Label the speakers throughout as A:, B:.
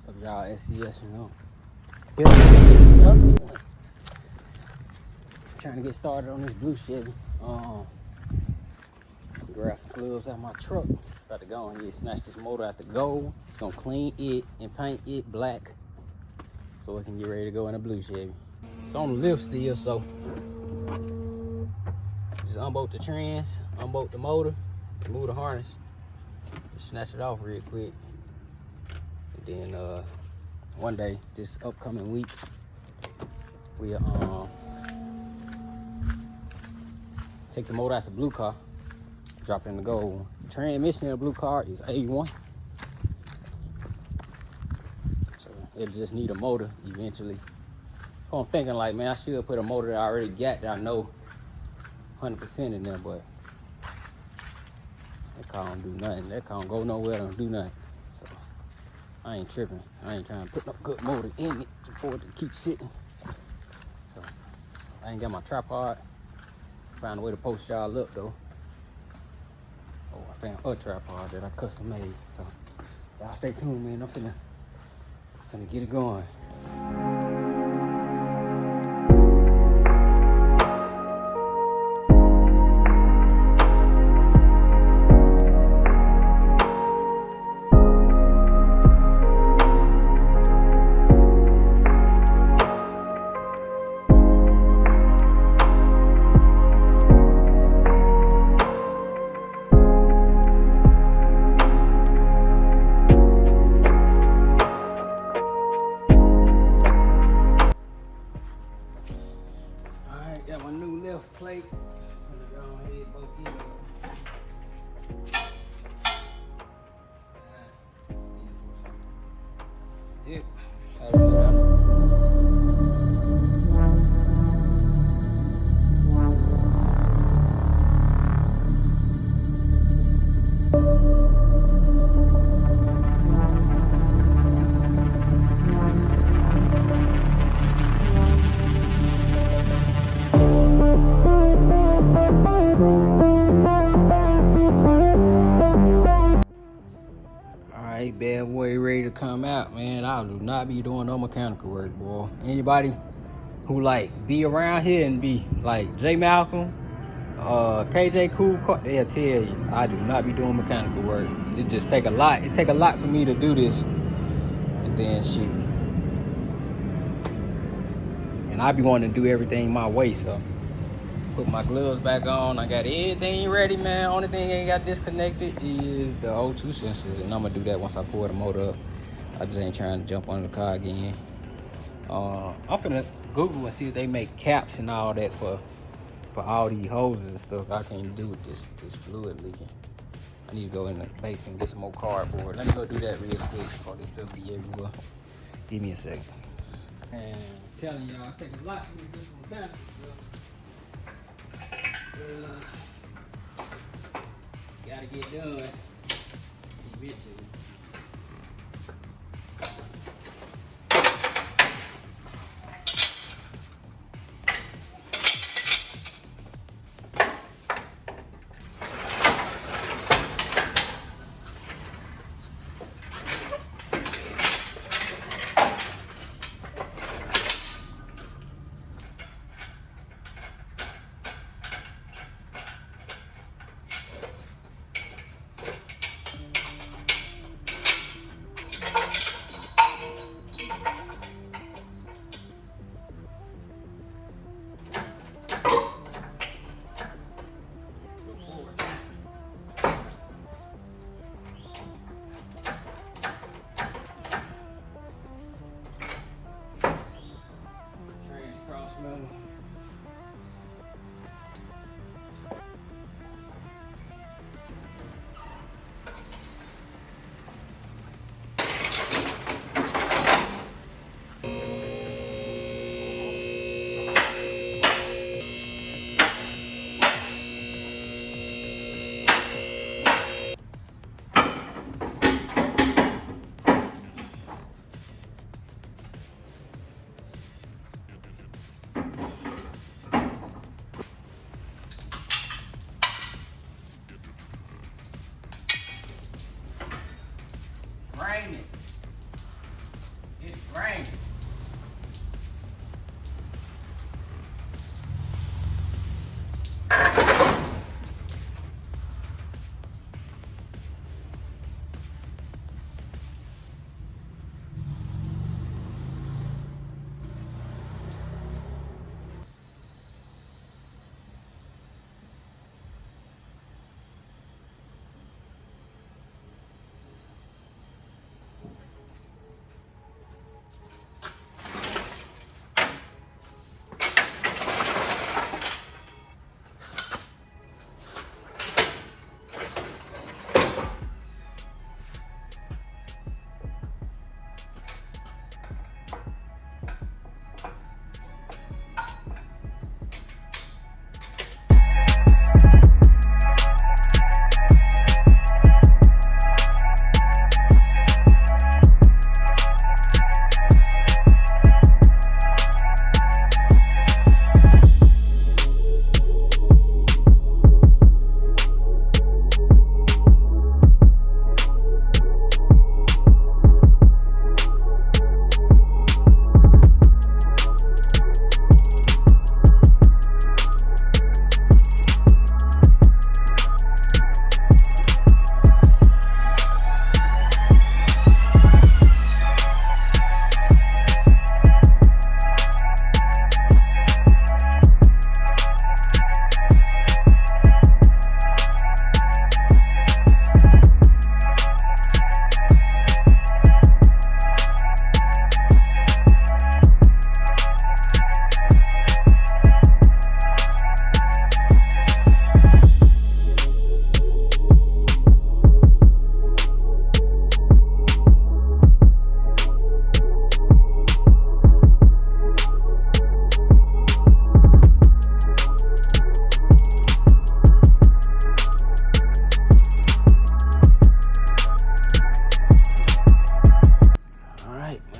A: So y'all SCS, you know. Another one. Trying to get started on this blue Chevy. Grab the gloves out my truck. About to go and get snatch this motor out the gold. Gonna clean it and paint it black so it can get ready to go in a blue Chevy. It's on the lift still, so just unbolt the trans, unbolt the motor, remove the harness, just snatch it off real quick. And then one day, this upcoming week, we'll take the motor out the blue car, drop it in the gold one. The transmission in the blue car is A1. So it'll just need a motor eventually. So I'm thinking like, man, I should put a motor that I already got that I know 100% in there, but that car don't do nothing. That car don't go nowhere, don't do nothing. So I ain't tripping. I ain't trying to put no good motor in it for it to keep sitting. So I ain't got my tripod. Found a way to post y'all up though. Oh, I found a tripod that I custom made. So y'all stay tuned, man. I'm finna get it going. Got my new left plate. I'm gonna go ahead, both ends. Yep. Alright, bad boy ready to come out, man. I do not be doing no mechanical work, boy. Anybody who like be around here and be like J Malcolm, KJ Cool, they'll tell you I do not be doing mechanical work. It just take a lot. It take a lot for me to do this. And then shoot. And I be wanting to do everything my way, so put my gloves back on. I got everything ready, man. Only thing I ain't got disconnected is the O2 sensors, and I'm gonna do that once I pull the motor up. I just ain't trying to jump on the car again. I'm finna Google and see if they make caps and all that for all these hoses and stuff. I can't do with this fluid leaking. I need to go in the basement and get some more cardboard. Let me go do that real quick before this stuff be everywhere. Give me a second. And I'm telling y'all, it takes a lot for me to do some mechanical stuff. Gotta get done eventually. Raining. Rain.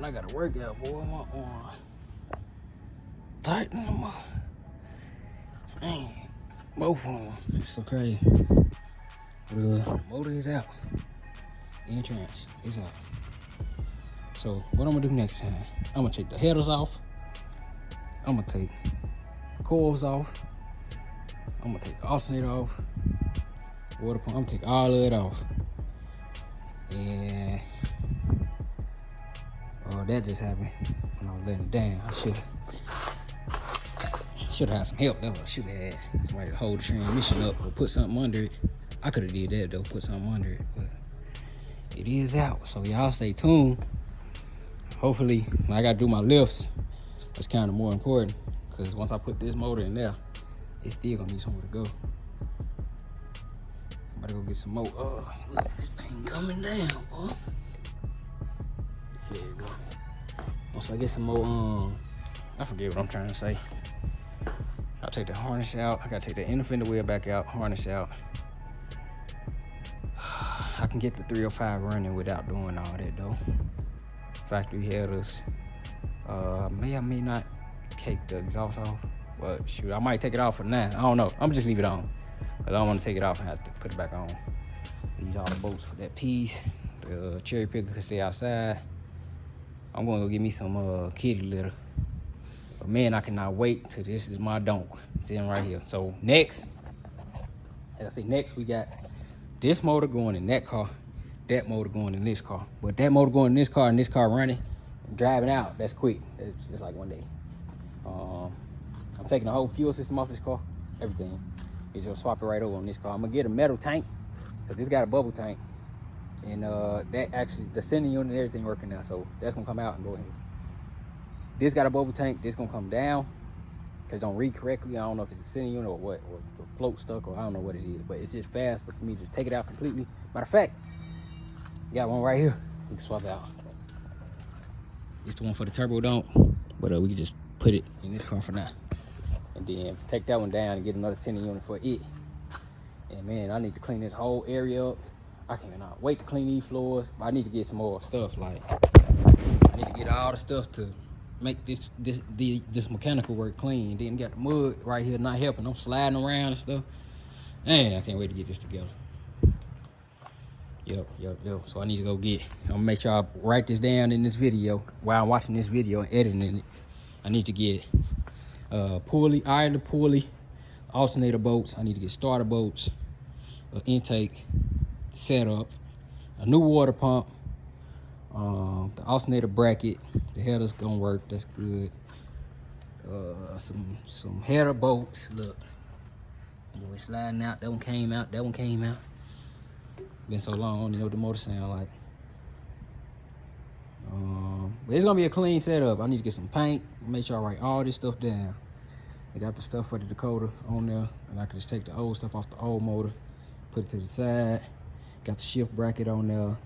A: I got a workout, boy. My arm tighten them up. Man, both of them. It's so crazy. The motor is out. The insurance is out. So what I'm gonna do next time? I'm gonna take the headers off. I'm gonna take the coils off. I'm gonna take the alternator off. Water pump. I'm gonna take all of it off. And that just happened when I was letting it down. I should have had some help. That's what I should have had. Somebody to hold the transmission up or put something under it. I could have did that though, put something under it, but it is out. So y'all stay tuned. Hopefully, when I gotta do my lifts, that's kind of more important, because once I put this motor in there, it's still gonna need somewhere to go. I'm about to go get some more. Look, this thing coming down, boy. There you go. Once I get some more, I forget what I'm trying to say. I'll take the harness out. I gotta take the inner fender wheel back out, harness out. I can get the 305 running without doing all that though. Factory headers. May or may not take the exhaust off, but shoot, I might take it off for now. I don't know. I'm gonna just leave it on, because I don't want to take it off and have to put it back on. These are the bolts for that piece. The cherry picker can stay outside. I'm gonna go get me some kitty litter. But man, I cannot wait till this is my donk sitting right here. So next, as I say, next we got this motor going in that car, that motor going in this car. But that motor going in this car and this car running and driving out, that's quick. It's like one day. I'm taking the whole fuel system off this car, everything. It's just swap it right over on this car. I'm gonna get a metal tank, because this got a bubble tank. And that actually, the sending unit and everything working now, so that's gonna come out and go ahead. This got a bubble tank, this gonna come down, because it don't read correctly. I don't know if it's a sending unit or what, or the float stuck, or I don't know what it is, but it's just faster for me to take it out completely. Matter of fact, got one right here, we can swap out. This the one for the turbo don't, but we can just put it in this car for now. And then take that one down and get another sending unit for it. And man, I need to clean this whole area up. I cannot wait to clean these floors, but I need to get some more stuff. Like, I need to get all the stuff to make this mechanical work clean. Then got the mud right here not helping. I'm sliding around and stuff. Man, I can't wait to get this together. Yep. So I need to go get. I'm gonna make sure I write this down in this video while I'm watching this video and editing it. I need to get pulley, idler pulley, alternator bolts. I need to get starter bolts, intake setup, a new water pump, the alternator bracket. The header's gonna work. That's good. Some header bolts. Look, boy, sliding out. That one came out. That one came out. Been so long, I don't even know what the motor sound like. But it's gonna be a clean setup. I need to get some paint, make sure I write all this stuff down. I got the stuff for the Dakota on there, and I can just take the old stuff off the old motor, put it to the side. Got the shift bracket on there.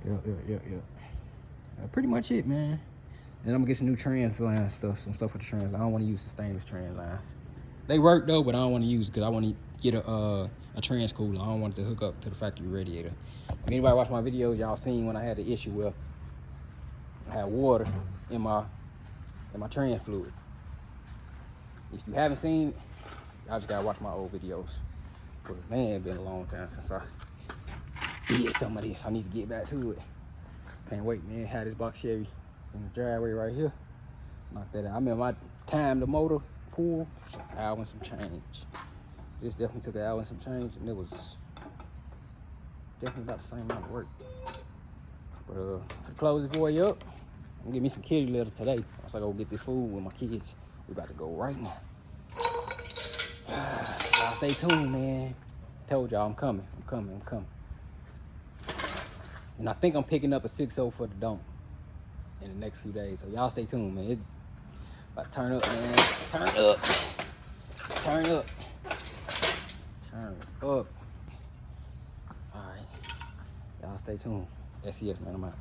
A: Yeah. Pretty much it, man. And I'm gonna get some new trans line stuff, some stuff for the trans. I don't want to use the stainless trans lines. They work though, but I don't want to use it because I want to get a trans cooler. I don't want it to hook up to the factory radiator. If anybody watch my videos, y'all seen when I had the issue where I had water in my trans fluid. If you haven't seen it, y'all just gotta watch my old videos. Cause man, it's been a long time since I did some of this. I need to get back to it. Can't wait, man. Had this box Chevy in the driveway right here. Knock that out. I remember my time the motor pool, an hour and some change. This definitely took an hour and some change, and it was definitely about the same amount of work. But to close this boy up, I'm gonna get me some kitty litter today. Once I go get this food with my kids, we about to go right now. Y'all stay tuned, man. Told y'all I'm coming. And I think I'm picking up a 6.0 for the dump in the next few days. So y'all stay tuned, man. It's about to turn up, man. Turn up. All right. Y'all stay tuned. SCS, man. I'm out.